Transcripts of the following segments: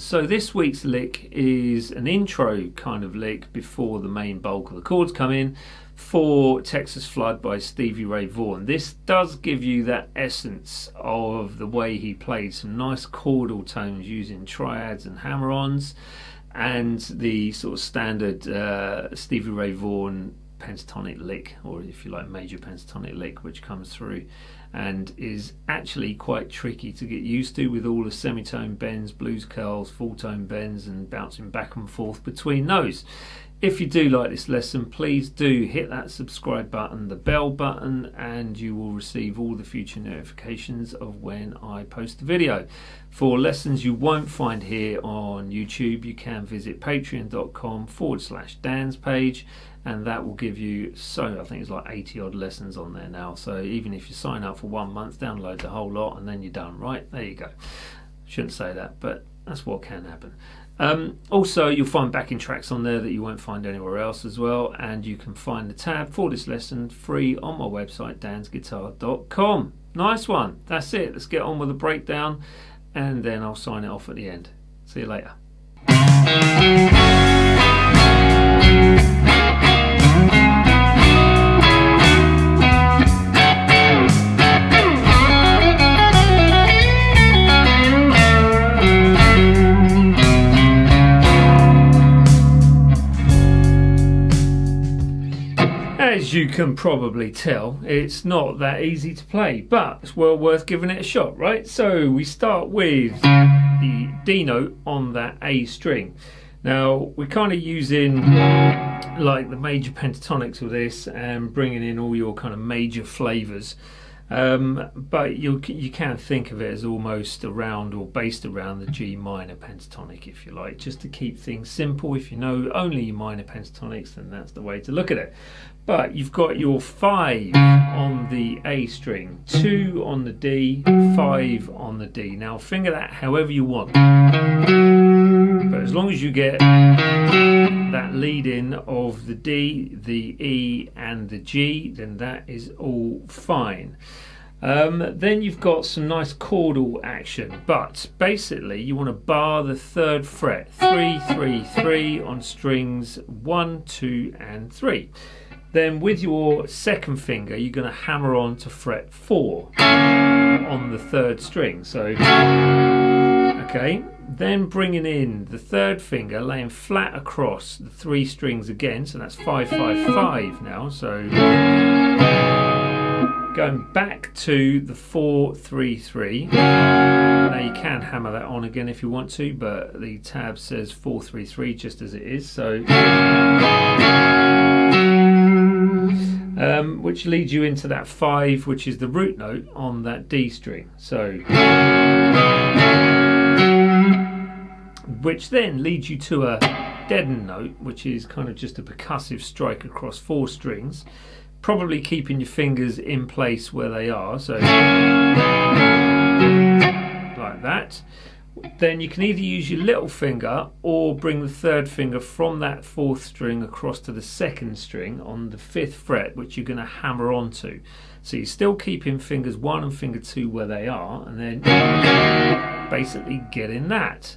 lessons. So this week's lick is an intro kind of lick before the main bulk of the chords come in for Texas Flood by Stevie Ray Vaughan. This does give you that essence of the way he played some nice chordal tones using triads and hammer-ons, and the sort of standard Stevie Ray Vaughan pentatonic lick, or if you like major pentatonic lick, which comes through and is actually quite tricky to get used to with all the semitone bends, blues curls, full tone bends, and bouncing back and forth between those. If you do like this lesson, please do hit that subscribe button, the bell button, and you will receive all the future notifications of when I post a video. For lessons you won't find here on YouTube, you can visit patreon.com/Dan's page, and that will give you, I think it's like 80 odd lessons on there now. So even if you sign up for 1 month, download the whole lot and then you're done, right? There you go. Shouldn't say that, but that's what can happen. Also, you'll find backing tracks on there that you won't find anywhere else as well, and you can find the tab for this lesson free on my website, dansguitar.com. Nice one. That's it. Let's get on with the breakdown, and then I'll sign it off at the end. See you later. As you can probably tell, it's not that easy to play, but it's well worth giving it a shot, right? So we start with the D note on that A string. Now we're kind of using like the major pentatonics with this and bringing in all your kind of major flavors, but you can think of it as almost around or based around the G minor pentatonic, if you like, just to keep things simple. If you know only your minor pentatonics, then that's the way to look at it. But you've got your 5 on the A string, 2 on the D, 5 on the D. Now finger that however you want, but as long as you get that lead in of the D, the E and the G, then that is all fine. Then you've got some nice chordal action, but basically you want to bar the 3rd fret, 3, 3, 3 on strings 1, 2 and 3. Then with your 2nd finger you're going to hammer on to fret 4 on the 3rd string. So okay, then bringing in the 3rd finger, laying flat across the 3 strings again, so that's 5, 5, 5 now. So going back to the 4, 3, 3. Now you can hammer that on again if you want to, but the tab says 4, 3, 3 just as it is. So which leads you into that 5, which is the root note on that D string. So which then leads you to a deadened note, which is kind of just a percussive strike across 4 strings, probably keeping your fingers in place where they are, so like that. Then you can either use your little finger or bring the 3rd finger from that 4th string across to the 2nd string on the 5th fret, which you're going to hammer onto. So you're still keeping fingers 1 and finger 2 where they are, and then basically getting that,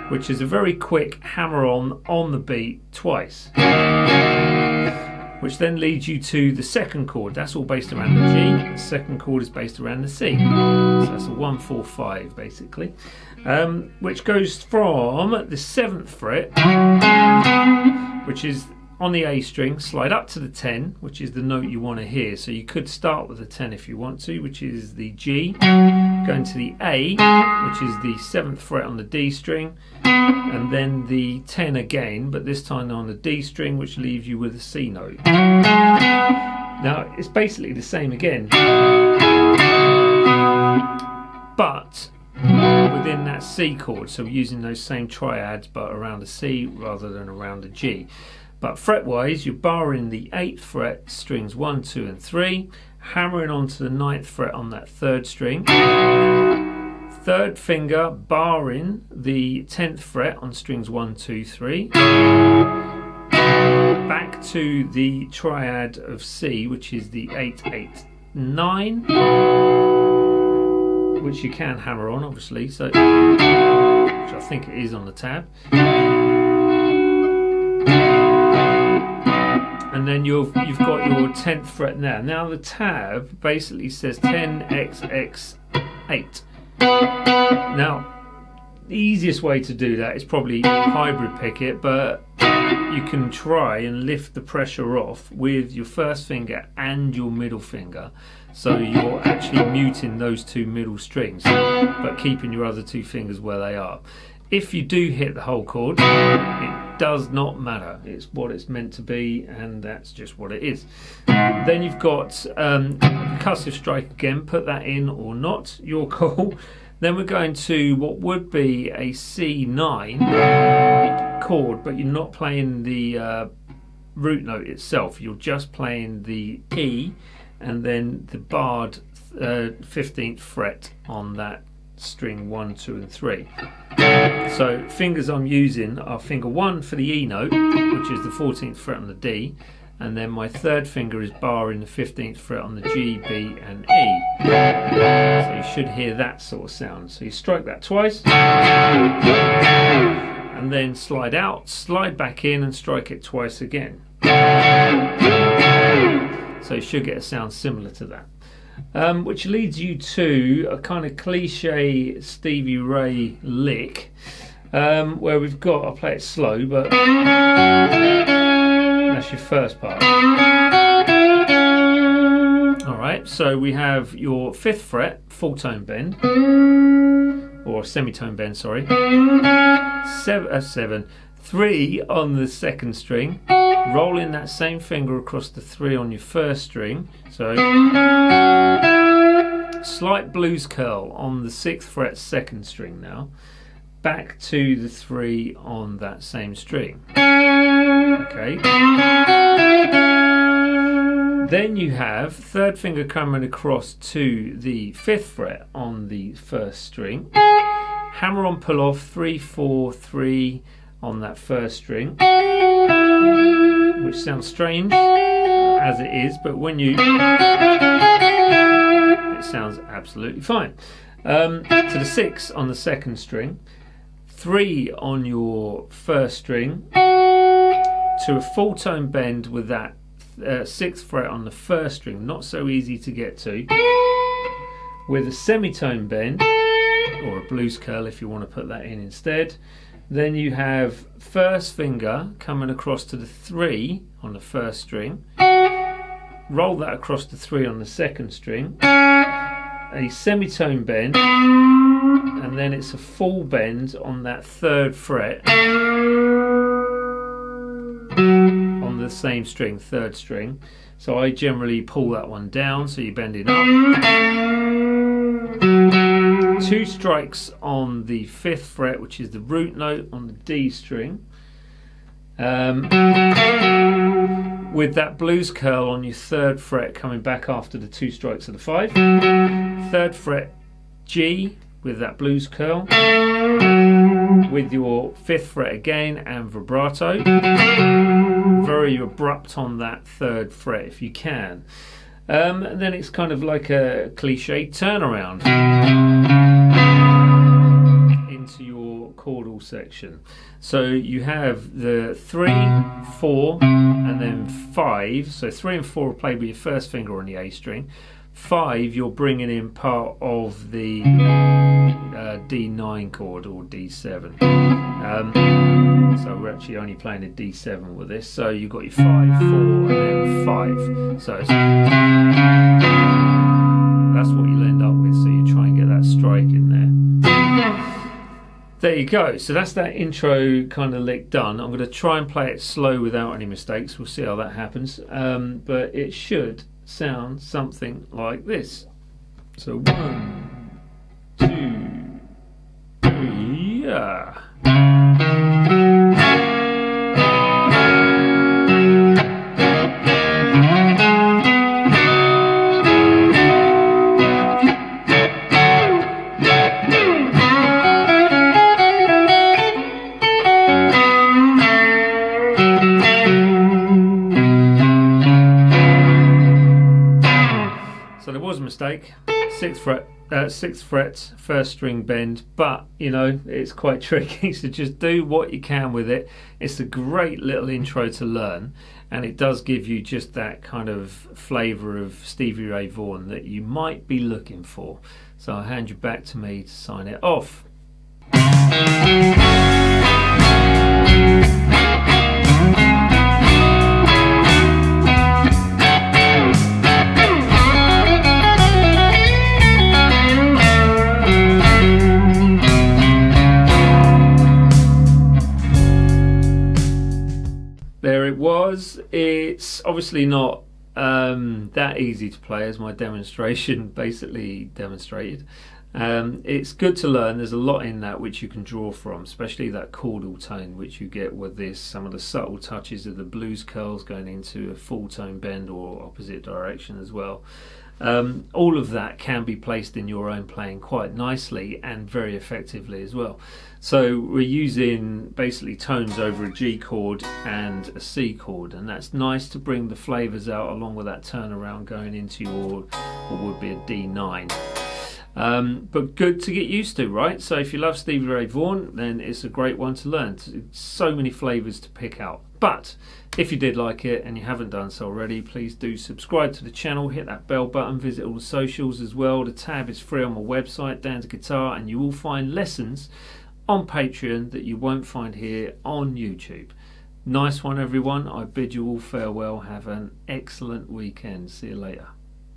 which is a very quick hammer on the beat twice, which then leads you to the 2nd chord. That's all based around the G. The 2nd chord is based around the C. So that's a 1, 4, 5 basically, which goes from the 7th fret, which is on the A string, slide up to the 10, which is the note you want to hear. So you could start with the 10 if you want to, which is the G, going to the A, which is the 7th fret on the D string, and then the 10 again, but this time on the D string, which leaves you with a C note. Now it's basically the same again, but within that C chord, so using those same triads but around a C rather than around a G. But fret wise, you're barring the 8th fret, strings 1, 2 and 3, hammering onto the 9th fret on that 3rd string, 3rd finger barring the 10th fret on strings 1, 2, 3, back to the triad of C, which is the 8, 8, 9, which you can hammer on obviously, so which I think it is on the tab. And then you've got your 10th fret now. Now the tab basically says 10xx8. Now the easiest way to do that is probably hybrid pick it, but you can try and lift the pressure off with your first finger and your middle finger, so you're actually muting those two middle strings but keeping your other two fingers where they are. If you do hit the whole chord, it does not matter. It's what it's meant to be, and that's just what it is. Then you've got percussive strike again. Put that in or not, your call. Then we're going to what would be a C9 chord, but you're not playing the root note itself. You're just playing the E and then the barred 15th fret on that string 1, 2 and 3. So fingers I'm using are finger 1 for the E note, which is the 14th fret on the D, and then my third finger is barring the 15th fret on the G, B and E. So you should hear that sort of sound. So you strike that twice and then slide out, slide back in and strike it twice again. So you should get a sound similar to that. Which leads you to a kind of cliche Stevie Ray lick, where we've got, I'll play it slow, but that's your first part. Alright, so we have your 5th fret, full tone bend, or semitone bend, sorry. 7, 3 on the 2nd string, rolling that same finger across the 3 on your 1st string, so slight blues curl on the 6th fret 2nd string now, back to the 3 on that same string. Okay. Then you have 3rd finger coming across to the 5th fret on the 1st string, hammer on pull off 3, 4, 3 on that 1st string, which sounds strange as it is, but when you it sounds absolutely fine. To the 6 on the 2nd string, 3 on your 1st string, to a full tone bend with that 6th fret on the 1st string, not so easy to get to, with a semitone bend or a blues curl if you want to put that in instead. Then you have 1st finger coming across to the 3 on the 1st string, roll that across the 3 on the 2nd string, a semitone bend, and then it's a full bend on that 3rd fret on the same string, 3rd string. So I generally pull that one down, so you're bending up. 2 strikes on the 5th fret, which is the root note on the D string, with that blues curl on your 3rd fret coming back after the 2 strikes of the 5. 3rd fret G with that blues curl, with your 5th fret again and vibrato, very abrupt on that 3rd fret if you can. And then it's kind of like a cliche turnaround into your chordal section. So you have the 3, 4 and then 5. So 3 and 4 are played with your 1st finger on the A string. 5 you're bringing in part of the D9 chord or D7. So we're actually only playing a D7 with this. So you've got your 5, 4 and then 5. So that's what you'll end up with. So you try and get that strike in there. There you go. So that's that intro kind of lick done. I'm going to try and play it slow without any mistakes. We'll see how that happens. But it should sound something like this. So 1, 2, 3, yeah. So there was a mistake. 6th fret 6th fret, 1st string bend, but you know, it's quite tricky, so just do what you can with it. It's a great little intro to learn, and it does give you just that kind of flavour of Stevie Ray Vaughan that you might be looking for. So I'll hand you back to me to sign it off. There it was. It's obviously not that easy to play, as my demonstration basically demonstrated. It's good to learn. There's a lot in that which you can draw from, especially that chordal tone which you get with this, some of the subtle touches of the blues curls going into a full tone bend or opposite direction as well. All of that can be placed in your own playing quite nicely and very effectively as well. So we're using basically tones over a G chord and a C chord, and that's nice to bring the flavours out along with that turnaround going into your, what would be a D9. But good to get used to, right? So if you love Stevie Ray Vaughan, then it's a great one to learn. So many flavours to pick out. But if you did like it and you haven't done so already, please do subscribe to the channel, hit that bell button, visit all the socials as well. The tab is free on my website, Dan's Guitar, and you will find lessons on Patreon that you won't find here on YouTube. Nice one, everyone. I bid you all farewell. Have an excellent weekend. See you later.